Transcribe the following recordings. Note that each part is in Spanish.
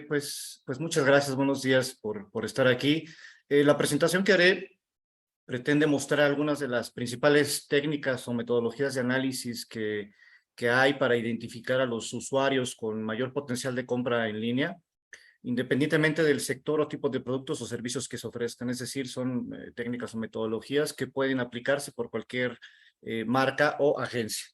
pues muchas gracias, buenos días por estar aquí. La presentación que haré pretende mostrar algunas de las principales técnicas o metodologías de análisis que hay para identificar a los usuarios con mayor potencial de compra en línea, independientemente del sector o tipo de productos o servicios que se ofrezcan. Es decir, son técnicas o metodologías que pueden aplicarse por cualquier marca o agencia.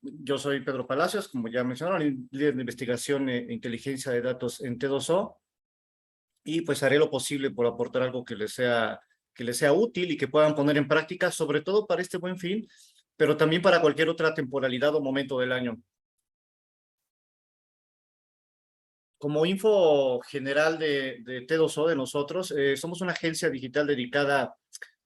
Yo soy Pedro Palacios, como ya mencionaron, líder de investigación e inteligencia de datos en T2O, y pues haré lo posible por aportar algo que les sea útil y que puedan poner en práctica, sobre todo para este Buen Fin, pero también para cualquier otra temporalidad o momento del año. Como info general de T2O, de nosotros, somos una agencia digital dedicada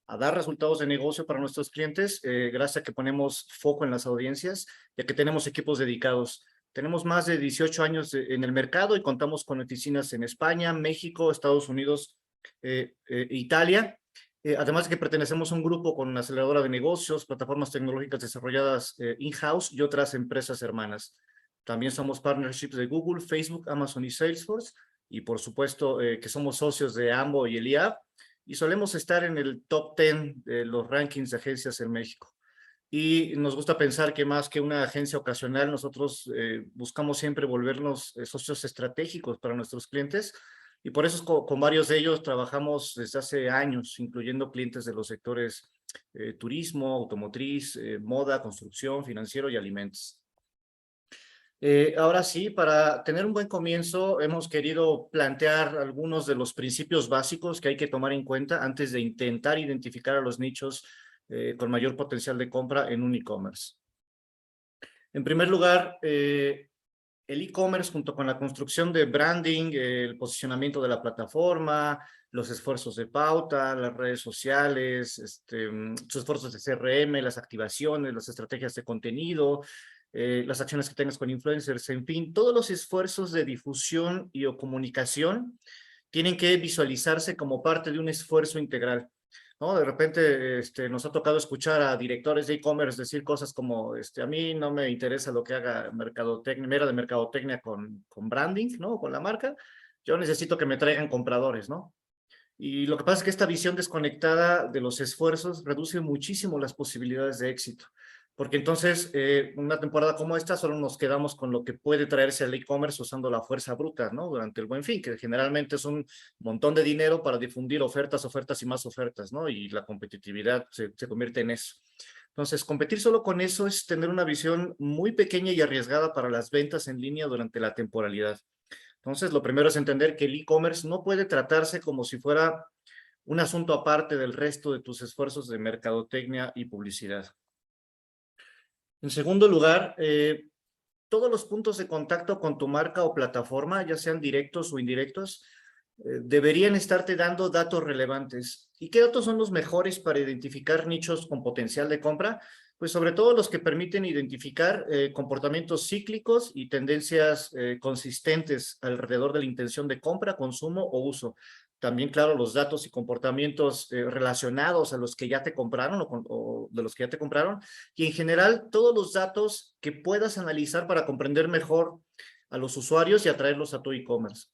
a dar resultados de negocio para nuestros clientes, gracias a que ponemos foco en las audiencias, ya que tenemos equipos dedicados. Tenemos más de 18 años en el mercado y contamos con oficinas en España, México, Estados Unidos, Italia. Además de que pertenecemos a un grupo con una aceleradora de negocios, plataformas tecnológicas desarrolladas in-house y otras empresas hermanas. También somos partnerships de Google, Facebook, Amazon y Salesforce. Y por supuesto que somos socios de AMBO y el IAB. Y solemos estar en el top 10 de los rankings de agencias en México. Y nos gusta pensar que más que una agencia ocasional, nosotros buscamos siempre volvernos socios estratégicos para nuestros clientes, y por eso con varios de ellos trabajamos desde hace años, incluyendo clientes de los sectores turismo, automotriz, moda, construcción, financiero y alimentos. Ahora sí, para tener un buen comienzo, hemos querido plantear algunos de los principios básicos que hay que tomar en cuenta antes de intentar identificar a los nichos con mayor potencial de compra en un e-commerce. En primer lugar, el e-commerce junto con la construcción de branding, el posicionamiento de la plataforma, los esfuerzos de pauta, las redes sociales, sus esfuerzos de CRM, las activaciones, las estrategias de contenido, las acciones que tengas con influencers, en fin, todos los esfuerzos de difusión y o comunicación tienen que visualizarse como parte de un esfuerzo integral, ¿no? De repente nos ha tocado escuchar a directores de e-commerce decir cosas como, a mí no me interesa lo que haga mercadotecnia, mera de mercadotecnia con branding, ¿no? Con la marca, yo necesito que me traigan compradores, ¿no? Y lo que pasa es que esta visión desconectada de los esfuerzos reduce muchísimo las posibilidades de éxito. Porque entonces, una temporada como esta, solo nos quedamos con lo que puede traerse al e-commerce usando la fuerza bruta, ¿no? Durante el Buen Fin, que generalmente es un montón de dinero para difundir ofertas, ofertas y más ofertas, ¿no? Y la competitividad se convierte en eso. Entonces, competir solo con eso es tener una visión muy pequeña y arriesgada para las ventas en línea durante la temporalidad. Entonces, lo primero es entender que el e-commerce no puede tratarse como si fuera un asunto aparte del resto de tus esfuerzos de mercadotecnia y publicidad. En segundo lugar, todos los puntos de contacto con tu marca o plataforma, ya sean directos o indirectos, deberían estarte dando datos relevantes. ¿Y qué datos son los mejores para identificar nichos con potencial de compra? Pues sobre todo los que permiten identificar comportamientos cíclicos y tendencias consistentes alrededor de la intención de compra, consumo o uso. También, claro, los datos y comportamientos relacionados a los que ya te compraron o de los que ya te compraron, y en general todos los datos que puedas analizar para comprender mejor a los usuarios y atraerlos a tu e-commerce.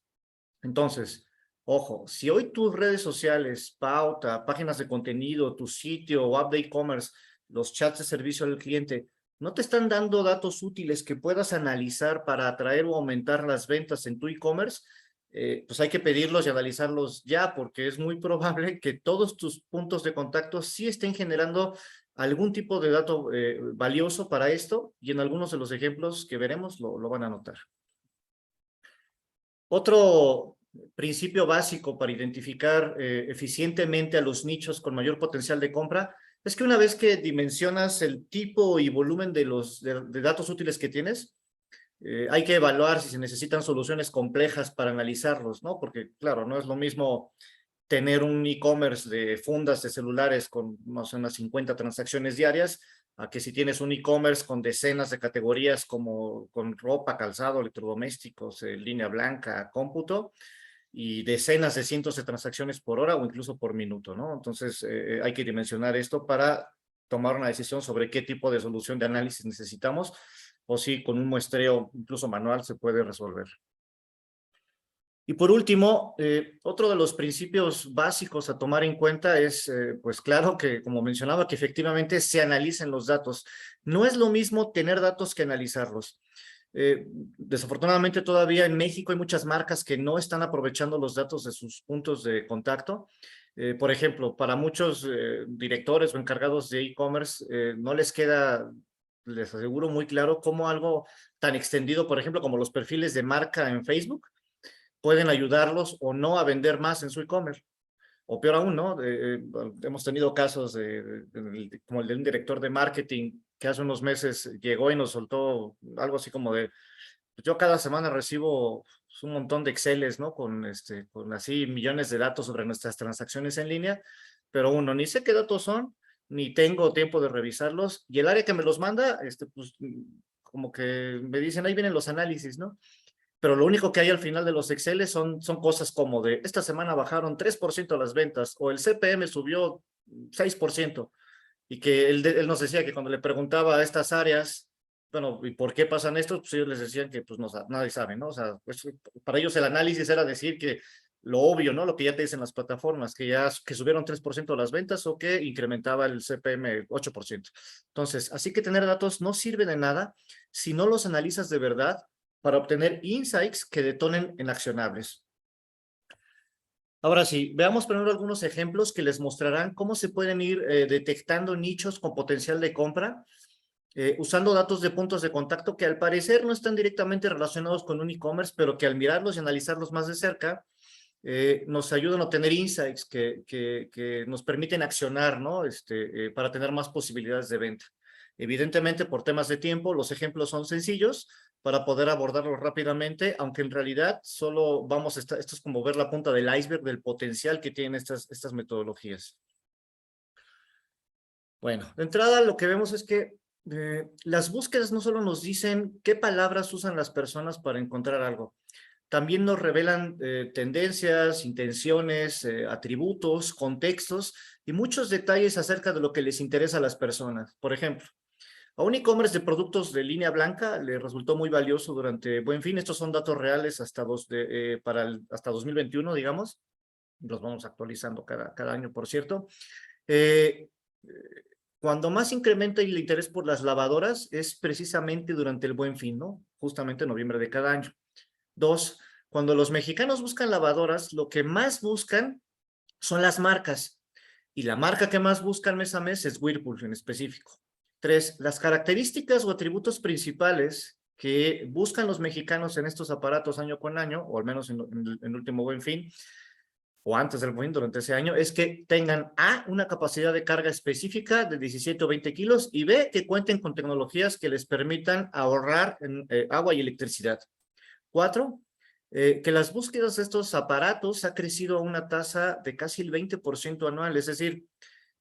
Entonces, ojo, si hoy tus redes sociales, pauta, páginas de contenido, tu sitio o app de e-commerce, los chats de servicio al cliente, no te están dando datos útiles que puedas analizar para atraer o aumentar las ventas en tu e-commerce, pues hay que pedirlos y analizarlos ya, porque es muy probable que todos tus puntos de contacto sí estén generando algún tipo de dato valioso para esto, y en algunos de los ejemplos que veremos lo van a notar. Otro principio básico para identificar eficientemente a los nichos con mayor potencial de compra es que una vez que dimensionas el tipo y volumen de datos útiles que tienes, hay que evaluar si se necesitan soluciones complejas para analizarlos, ¿no? Porque, claro, no es lo mismo tener un e-commerce de fundas de celulares con más o menos 50 transacciones diarias, a que si tienes un e-commerce con decenas de categorías como con ropa, calzado, electrodomésticos, línea blanca, cómputo, y decenas de cientos de transacciones por hora o incluso por minuto, ¿no? Entonces hay que dimensionar esto para tomar una decisión sobre qué tipo de solución de análisis necesitamos, o si con un muestreo incluso manual se puede resolver. Y por último, otro de los principios básicos a tomar en cuenta es, pues claro que, como mencionaba, que efectivamente se analicen los datos. No es lo mismo tener datos que analizarlos. Desafortunadamente todavía en México hay muchas marcas que no están aprovechando los datos de sus puntos de contacto. Por ejemplo, para muchos directores o encargados de e-commerce no les queda, les aseguro, muy claro cómo algo tan extendido, por ejemplo, como los perfiles de marca en Facebook, pueden ayudarlos o no a vender más en su e-commerce. O peor aún, ¿no? Hemos tenido casos como el de un director de marketing que hace unos meses llegó y nos soltó algo así como de, pues yo cada semana recibo un montón de Exceles, ¿no? Con así millones de datos sobre nuestras transacciones en línea, pero uno, ni sé qué datos son, ni tengo tiempo de revisarlos, y el área que me los manda, pues como que me dicen, ahí vienen los análisis, ¿no? Pero lo único que hay al final de los Excel son cosas como de, esta semana bajaron 3% las ventas, o el CPM subió 6%, y que él nos decía que cuando le preguntaba a estas áreas, bueno, ¿y por qué pasan esto? Pues ellos les decían que pues no, nadie sabe, ¿no? O sea, pues, para ellos el análisis era decir que lo obvio, ¿no? Lo que ya te dicen las plataformas, que subieron 3% las ventas o que incrementaba el CPM 8%. Entonces, así que tener datos no sirve de nada si no los analizas de verdad para obtener insights que detonen en accionables. Ahora sí, veamos primero algunos ejemplos que les mostrarán cómo se pueden ir detectando nichos con potencial de compra, usando datos de puntos de contacto que al parecer no están directamente relacionados con un e-commerce, pero que al mirarlos y analizarlos más de cerca, nos ayudan a obtener insights que nos permiten accionar, ¿no? Para tener más posibilidades de venta. Evidentemente, por temas de tiempo, los ejemplos son sencillos para poder abordarlos rápidamente, aunque en realidad solo vamos a estar, esto es como ver la punta del iceberg del potencial que tienen estas metodologías. Bueno, de entrada lo que vemos es que las búsquedas no solo nos dicen qué palabras usan las personas para encontrar algo, también nos revelan tendencias, intenciones, atributos, contextos y muchos detalles acerca de lo que les interesa a las personas. Por ejemplo, a un e-commerce de productos de línea blanca le resultó muy valioso durante Buen Fin. Estos son datos reales hasta 2021, digamos. Los vamos actualizando cada año, por cierto. Eh, Cuando más incrementa el interés por las lavadoras es precisamente durante el Buen Fin, ¿no? Justamente en noviembre de cada año. Dos, cuando los mexicanos buscan lavadoras, lo que más buscan son las marcas. Y la marca que más buscan mes a mes es Whirlpool en específico. Tres, las características o atributos principales que buscan los mexicanos en estos aparatos año con año, o al menos en el último Buen Fin, o antes del Buen Fin durante ese año, es que tengan A, una capacidad de carga específica de 17 o 20 kilos, y B, que cuenten con tecnologías que les permitan ahorrar en, agua y electricidad. Cuatro, que las búsquedas de estos aparatos ha crecido a una tasa de casi el 20% anual, es decir,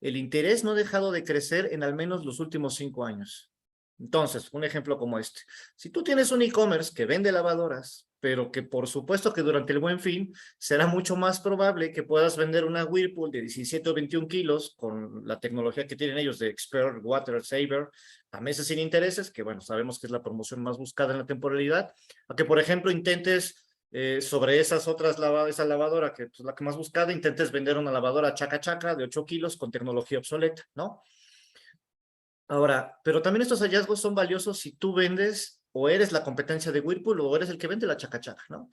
el interés no ha dejado de crecer en al menos los últimos 5 años. Entonces, un ejemplo como este. Si tú tienes un e-commerce que vende lavadoras, pero que por supuesto que durante el Buen Fin será mucho más probable que puedas vender una Whirlpool de 17 o 21 kilos con la tecnología que tienen ellos de Expert Water Saver a meses sin intereses, que bueno, sabemos que es la promoción más buscada en la temporalidad, a que por ejemplo intentes sobre esa lavadora que es la que más buscada, intentes vender una lavadora chaca chaca de 8 kilos con tecnología obsoleta, ¿no? Ahora, pero también estos hallazgos son valiosos si tú vendes o eres la competencia de Whirlpool o eres el que vende la chaca chaca, ¿no?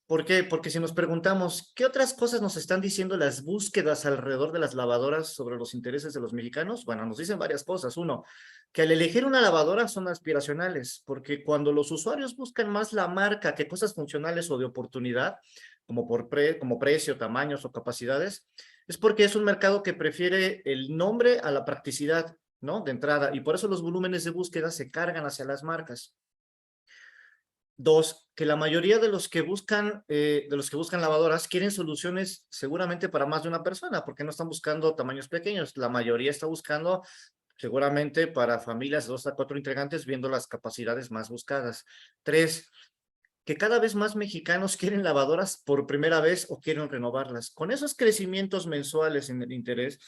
¿Por qué? Porque si nos preguntamos, ¿qué otras cosas nos están diciendo las búsquedas alrededor de las lavadoras sobre los intereses de los mexicanos? Bueno, nos dicen varias cosas. Uno, que al elegir una lavadora son aspiracionales, porque cuando los usuarios buscan más la marca que cosas funcionales o de oportunidad, como precio, tamaños o capacidades, es porque es un mercado que prefiere el nombre a la practicidad, ¿no? De entrada, y por eso los volúmenes de búsqueda se cargan hacia las marcas. Dos, que la mayoría de los que buscan lavadoras quieren soluciones seguramente para más de una persona, porque no están buscando tamaños pequeños. La mayoría está buscando seguramente para familias de 2 a 4 integrantes, viendo las capacidades más buscadas. Tres, que cada vez más mexicanos quieren lavadoras por primera vez o quieren renovarlas. Con esos crecimientos mensuales en el interés,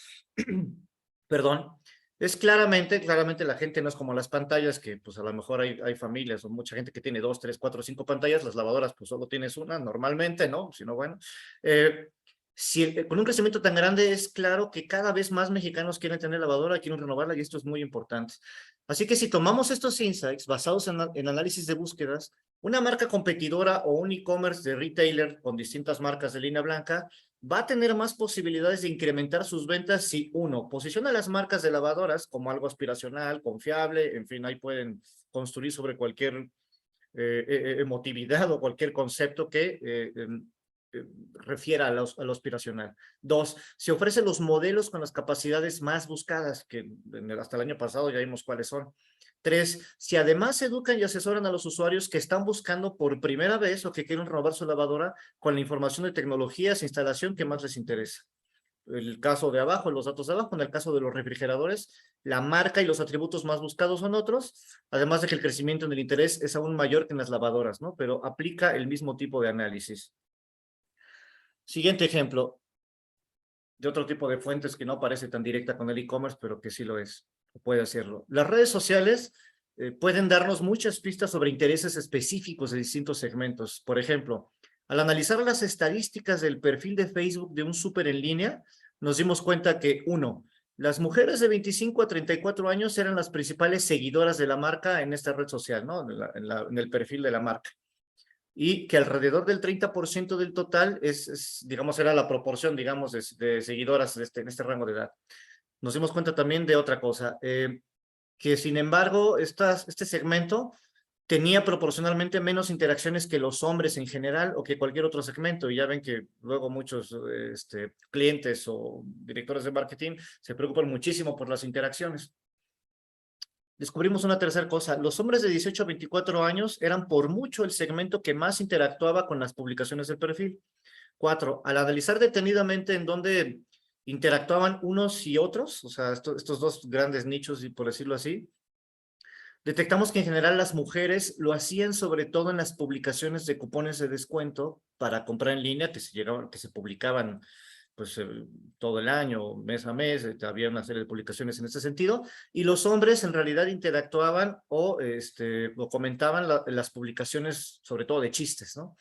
perdón, Es claramente la gente no es como las pantallas, que pues a lo mejor hay familias o mucha gente que tiene 2, 3, 4, 5 pantallas, las lavadoras pues solo tienes una normalmente, ¿no? Si no, bueno. Eh, con un crecimiento tan grande es claro que cada vez más mexicanos quieren tener lavadora, quieren renovarla y esto es muy importante. Así que si tomamos estos insights basados en análisis de búsquedas, una marca competidora o un e-commerce de retailer con distintas marcas de línea blanca va a tener más posibilidades de incrementar sus ventas si, uno, posiciona las marcas de lavadoras como algo aspiracional, confiable, en fin, ahí pueden construir sobre cualquier emotividad o cualquier concepto que refiera a lo aspiracional. Dos, se ofrecen los modelos con las capacidades más buscadas, que hasta el año pasado ya vimos cuáles son. Tres, si además educan y asesoran a los usuarios que están buscando por primera vez o que quieren renovar su lavadora con la información de tecnologías e instalación que más les interesa. El caso de abajo, los datos de abajo, en el caso de los refrigeradores, la marca y los atributos más buscados son otros, además de que el crecimiento en el interés es aún mayor que en las lavadoras, ¿no? Pero aplica el mismo tipo de análisis. Siguiente ejemplo, de otro tipo de fuentes que no parece tan directa con el e-commerce, pero que sí lo es, puede hacerlo. Las redes sociales pueden darnos muchas pistas sobre intereses específicos de distintos segmentos. Por ejemplo, al analizar las estadísticas del perfil de Facebook de un súper en línea, nos dimos cuenta que, uno, las mujeres de 25 a 34 años eran las principales seguidoras de la marca en esta red social, ¿no? En el perfil de la marca. Y que alrededor del 30% del total digamos, era la proporción, digamos, de seguidoras en este rango de edad. Nos dimos cuenta también de otra cosa, que sin embargo, este segmento tenía proporcionalmente menos interacciones que los hombres en general o que cualquier otro segmento. Y ya ven que luego muchos clientes o directores de marketing se preocupan muchísimo por las interacciones. Descubrimos una tercera cosa. Los hombres de 18 a 24 años eran por mucho el segmento que más interactuaba con las publicaciones del perfil. Cuatro, al analizar detenidamente en dónde interactuaban unos y otros, o sea, estos dos grandes nichos, por decirlo así, detectamos que en general las mujeres lo hacían sobre todo en las publicaciones de cupones de descuento para comprar en línea que se publicaban pues todo el año, mes a mes, había una serie de publicaciones en ese sentido, y los hombres en realidad interactuaban o comentaban las publicaciones, sobre todo de chistes, ¿no?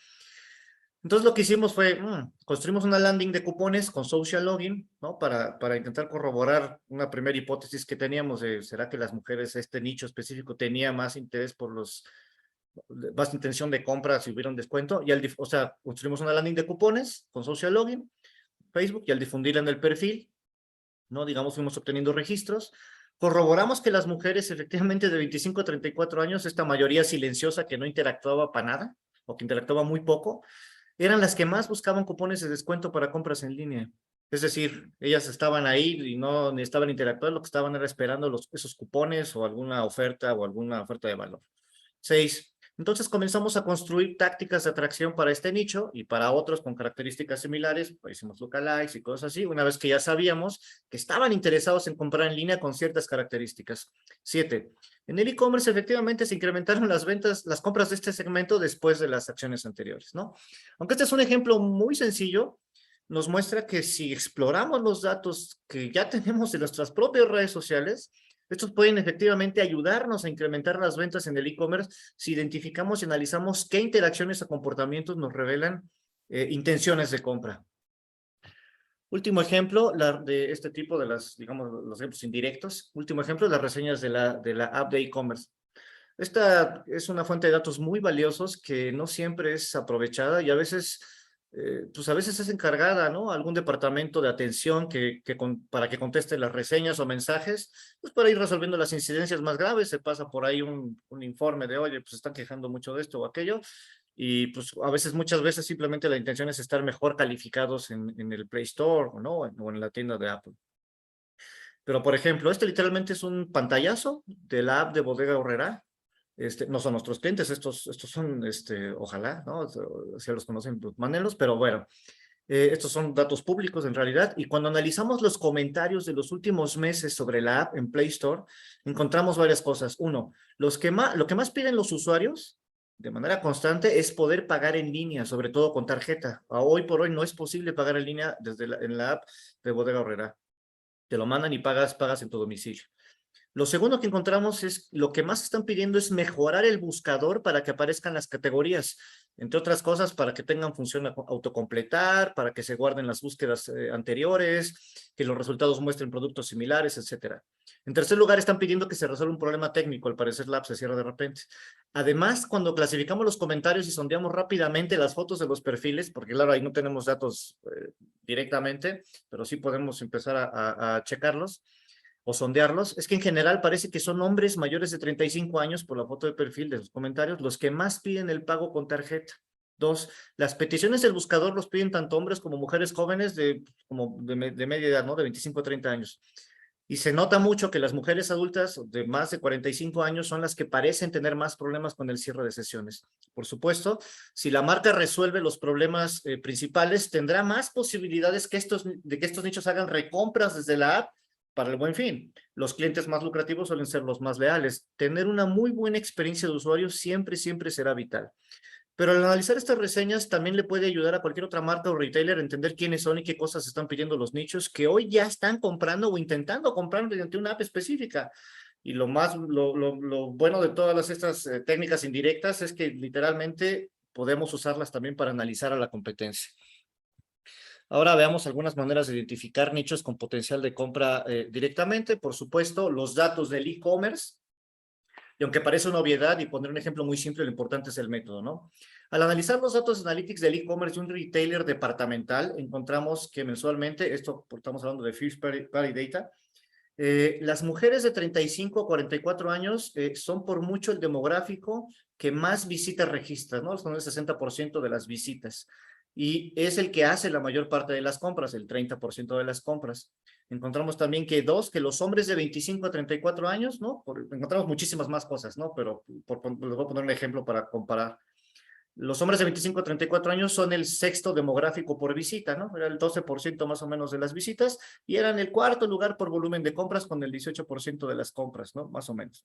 Entonces lo que hicimos fue, construimos una landing de cupones con social login, ¿no? Para intentar corroborar una primera hipótesis que teníamos de, ¿será que las mujeres, este nicho específico, tenía más interés por más intención de compra si hubiera un descuento? O sea, construimos una landing de cupones con social login, Facebook, y al difundirla en el perfil, ¿no? Digamos, fuimos obteniendo registros, corroboramos que las mujeres efectivamente de 25 a 34 años, esta mayoría silenciosa que no interactuaba para nada, o que interactuaba muy poco, eran las que más buscaban cupones de descuento para compras en línea. Es decir, ellas estaban ahí y no estaban interactuando, lo que estaban era esperando esos cupones o alguna oferta de valor. 6. Entonces comenzamos a construir tácticas de atracción para este nicho y para otros con características similares, pues hicimos lookalikes y cosas así, una vez que ya sabíamos que estaban interesados en comprar en línea con ciertas características. 7. En el e-commerce efectivamente se incrementaron las ventas, las compras de este segmento después de las acciones anteriores, ¿no? Aunque este es un ejemplo muy sencillo, nos muestra que si exploramos los datos que ya tenemos de nuestras propias redes sociales, estos pueden efectivamente ayudarnos a incrementar las ventas en el e-commerce si identificamos y analizamos qué interacciones o comportamientos nos revelan intenciones de compra. Último ejemplo de este tipo de digamos, los ejemplos indirectos. Último ejemplo, las reseñas de la app de e-commerce. Esta es una fuente de datos muy valiosos que no siempre es aprovechada y a veces, pues a veces es encargada, ¿no? Algún departamento de atención para que conteste las reseñas o mensajes, pues para ir resolviendo las incidencias más graves, se pasa por ahí un informe de, oye, pues están quejando mucho de esto o aquello, y pues a veces, muchas veces simplemente la intención es estar mejor calificados en el Play Store, ¿no? O en la tienda de Apple. Pero, por ejemplo, este literalmente es un pantallazo de la app de Bodega Aurrerá. No son nuestros clientes, estos son, ojalá, ¿no? Si los conocen, pues mándenlos, pero bueno, estos son datos públicos en realidad. Y cuando analizamos los comentarios de los últimos meses sobre la app en Play Store, encontramos varias cosas. Uno, lo que más piden los usuarios de manera constante es poder pagar en línea, sobre todo con tarjeta. Hoy por hoy no es posible pagar en línea en la app de Bodega Aurrerá. Te lo mandan y pagas en tu domicilio. Lo segundo que encontramos es, lo que más están pidiendo es mejorar el buscador para que aparezcan las categorías, entre otras cosas, para que tengan función autocompletar, para que se guarden las búsquedas anteriores, que los resultados muestren productos similares, etcétera. En tercer lugar, están pidiendo que se resuelva un problema técnico, al parecer la app se cierra de repente. Además, cuando clasificamos los comentarios y sondeamos rápidamente las fotos de los perfiles, porque claro, ahí no tenemos datos directamente, pero sí podemos empezar a checarlos, o sondearlos, es que en general parece que son hombres mayores de 35 años, por la foto de perfil de los comentarios, los que más piden el pago con tarjeta. Dos, las peticiones del buscador los piden tanto hombres como mujeres jóvenes de media edad, ¿no? De 25 a 30 años. Y se nota mucho que las mujeres adultas de más de 45 años son las que parecen tener más problemas con el cierre de sesiones. Por supuesto, si la marca resuelve los problemas principales, tendrá más posibilidades de que estos nichos hagan recompras desde la app para el Buen Fin. Los clientes más lucrativos suelen ser los más leales. Tener una muy buena experiencia de usuario siempre será vital. Pero al analizar estas reseñas también le puede ayudar a cualquier otra marca o retailer a entender quiénes son y qué cosas están pidiendo los nichos que hoy ya están comprando o intentando comprar mediante una app específica. Y lo bueno de todas estas técnicas indirectas es que literalmente podemos usarlas también para analizar a la competencia. Ahora veamos algunas maneras de identificar nichos con potencial de compra directamente. Por supuesto, los datos del e-commerce. Y aunque parece una obviedad y poner un ejemplo muy simple, lo importante es el método, ¿no? Al analizar los datos analytics del e-commerce de un retailer departamental, encontramos que mensualmente, estamos hablando de First Party Data, las mujeres de 35 a 44 años son por mucho el demográfico que más visitas registra, ¿no? Son el 60% de las visitas. Y es el que hace la mayor parte de las compras, el 30% de las compras. Encontramos también que los hombres de 25 a 34 años, ¿no? Encontramos muchísimas más cosas, ¿no? Pero les voy a poner un ejemplo para comparar. Los hombres de 25 a 34 años son el sexto demográfico por visita, ¿no? Era el 12% más o menos de las visitas y eran el cuarto lugar por volumen de compras con el 18% de las compras, ¿no? Más o menos.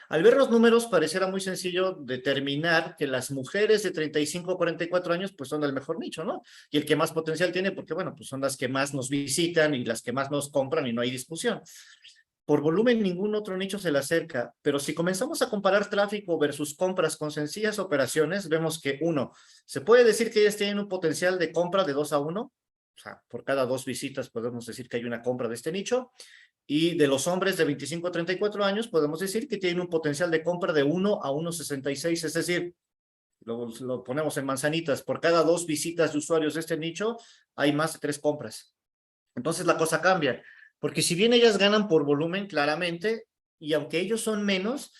Al ver los números, pareciera muy sencillo determinar que las mujeres de 35 a 44 años, pues son el mejor nicho, ¿no? Y el que más potencial tiene, porque, bueno, pues son las que más nos visitan y las que más nos compran y no hay discusión. Por volumen, ningún otro nicho se le acerca, pero si comenzamos a comparar tráfico versus compras con sencillas operaciones, vemos que, uno, se puede decir que ellas tienen un potencial de compra de 2 a 1, o sea, por cada 2 visitas podemos decir que hay una compra de este nicho, y de los hombres de 25 a 34 años podemos decir que tienen un potencial de compra de 1 a 1,66, es decir, lo ponemos en manzanitas, por cada 2 visitas de usuarios de este nicho hay más de 3 compras. Entonces la cosa cambia, porque si bien ellas ganan por volumen claramente, y aunque ellos son menos,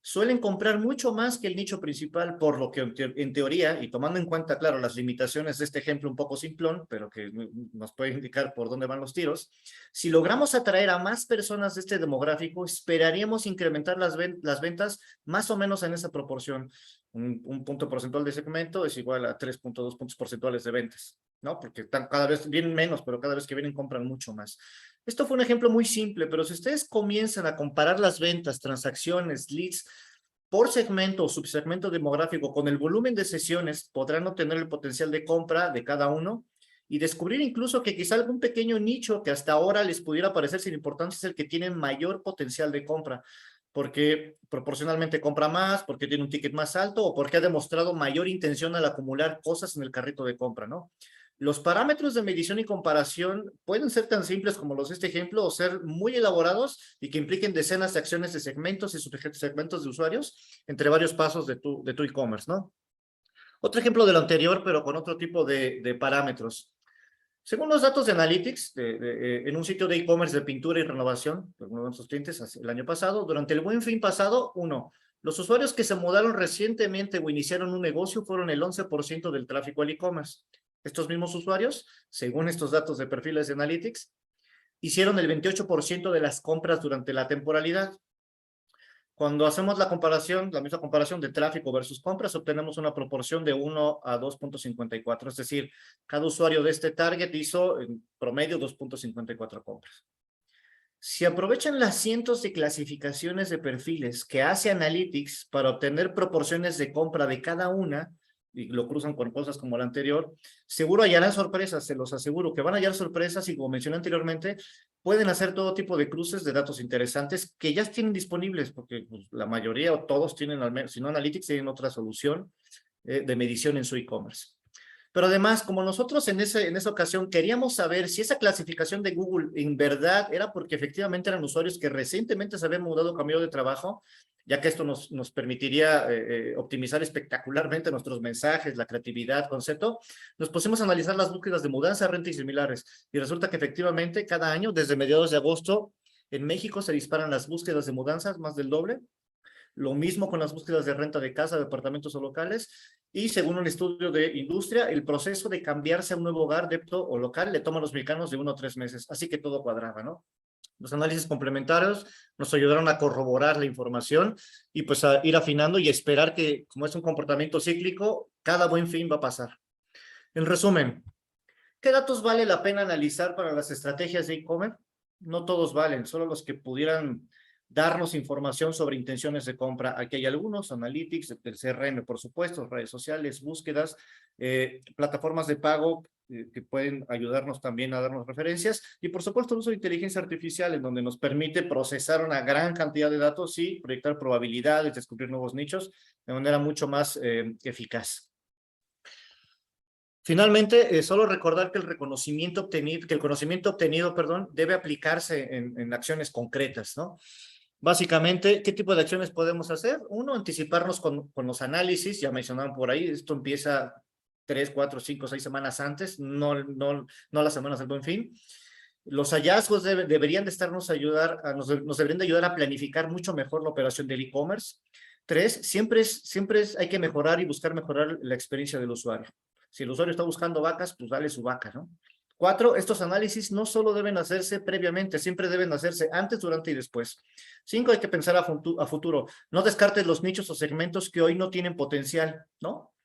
suelen comprar mucho más que el nicho principal, por lo que en teoría, y tomando en cuenta, claro, las limitaciones de este ejemplo un poco simplón, pero que nos puede indicar por dónde van los tiros, si logramos atraer a más personas de este demográfico, esperaríamos incrementar las ventas más o menos en esa proporción. Un punto porcentual de segmento es igual a 3,2 puntos porcentuales de ventas, ¿no? Porque cada vez vienen menos, pero cada vez que vienen compran mucho más. Esto fue un ejemplo muy simple, pero si ustedes comienzan a comparar las ventas, transacciones, leads por segmento o subsegmento demográfico con el volumen de sesiones, podrán obtener el potencial de compra de cada uno y descubrir incluso que quizá algún pequeño nicho que hasta ahora les pudiera parecer sin importancia es el que tiene mayor potencial de compra, porque proporcionalmente compra más, porque tiene un ticket más alto o porque ha demostrado mayor intención al acumular cosas en el carrito de compra, ¿no? Los parámetros de medición y comparación pueden ser tan simples como los de este ejemplo o ser muy elaborados y que impliquen decenas de acciones de segmentos y subsegmentos de usuarios entre varios pasos de tu e-commerce, ¿no? Otro ejemplo de lo anterior, pero con otro tipo de parámetros. Según los datos de Analytics, en un sitio de e-commerce de pintura y renovación, de uno de nuestros clientes el año pasado, durante el Buen Fin pasado, los usuarios que se mudaron recientemente o iniciaron un negocio fueron el 11% del tráfico al e-commerce. Estos mismos usuarios, según estos datos de perfiles de Analytics, hicieron el 28% de las compras durante la temporalidad. Cuando hacemos la misma comparación de tráfico versus compras, obtenemos una proporción de 1 a 2,54. Es decir, cada usuario de este target hizo en promedio 2,54 compras. Si aprovechan las cientos de clasificaciones de perfiles que hace Analytics para obtener proporciones de compra de cada una, y lo cruzan con cosas como la anterior, seguro hallarán sorpresas, se los aseguro que van a hallar sorpresas y como mencioné anteriormente, pueden hacer todo tipo de cruces de datos interesantes que ya tienen disponibles, porque pues, la mayoría o todos tienen, al menos, si no Analytics, tienen otra solución de medición en su e-commerce. Pero además, como nosotros en esa ocasión queríamos saber si esa clasificación de Google en verdad era porque efectivamente eran usuarios que recientemente se habían mudado o cambiado de trabajo, ya que esto nos permitiría optimizar espectacularmente nuestros mensajes, la creatividad, concepto, nos pusimos a analizar las búsquedas de mudanza, renta y similares. Y resulta que efectivamente cada año, desde mediados de agosto, en México se disparan las búsquedas de mudanzas más del doble. Lo mismo con las búsquedas de renta de casa, departamentos o locales. Y según un estudio de industria, el proceso de cambiarse a un nuevo hogar, depto o local, le toma a los mexicanos de 1 a 3 meses. Así que todo cuadraba, ¿no? Los análisis complementarios nos ayudaron a corroborar la información y pues a ir afinando y esperar que, como es un comportamiento cíclico, cada buen fin va a pasar. En resumen, ¿qué datos vale la pena analizar para las estrategias de e-commerce? No todos valen, solo los que pudieran darnos información sobre intenciones de compra. Aquí hay algunos, Analytics, el CRM, por supuesto, redes sociales, búsquedas, plataformas de pago que pueden ayudarnos también a darnos referencias y, por supuesto, el uso de inteligencia artificial en donde nos permite procesar una gran cantidad de datos y proyectar probabilidades, descubrir nuevos nichos de manera mucho más eficaz. Finalmente, solo recordar que el conocimiento obtenido, perdón, debe aplicarse en acciones concretas, ¿no? Básicamente, ¿qué tipo de acciones podemos hacer? Uno, anticiparnos con los análisis, ya mencionaban por ahí, esto empieza 3, 4, 5, 6 semanas antes, no las semanas del Buen Fin. Los hallazgos deberían de nos deberían de ayudar a planificar mucho mejor la operación del e-commerce. 3, siempre hay que mejorar y buscar mejorar la experiencia del usuario. Si el usuario está buscando vacas, pues dale su vaca, ¿no? 4, estos análisis no solo deben hacerse previamente, siempre deben hacerse antes, durante y después. 5, hay que pensar a futuro. No descartes los nichos o segmentos que hoy no tienen potencial, ¿no?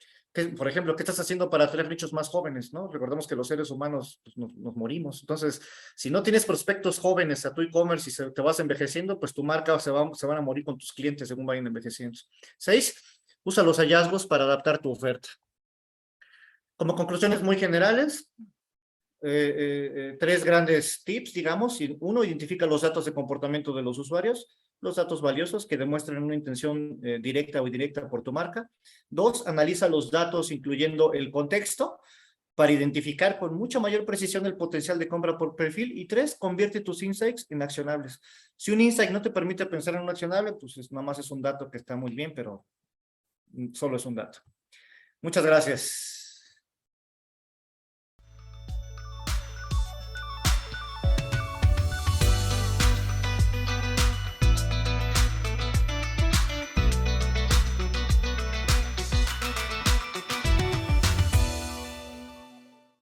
Por ejemplo, ¿qué estás haciendo para atraer nichos más jóvenes, no? Recordemos que los seres humanos pues, nos morimos. Entonces, si no tienes prospectos jóvenes a tu e-commerce y te vas envejeciendo, pues tu marca se van a morir con tus clientes según vayan envejeciendo. 6, usa los hallazgos para adaptar tu oferta. Como conclusiones muy generales, 3 grandes tips, digamos. Uno, identifica los datos de comportamiento de los usuarios, los datos valiosos que demuestran una intención directa o indirecta por tu marca. 2, analiza los datos incluyendo el contexto para identificar con mucha mayor precisión el potencial de compra por perfil. Y 3, convierte tus insights en accionables. Si un insight no te permite pensar en un accionable, pues nada más es un dato que está muy bien, pero solo es un dato. Muchas gracias.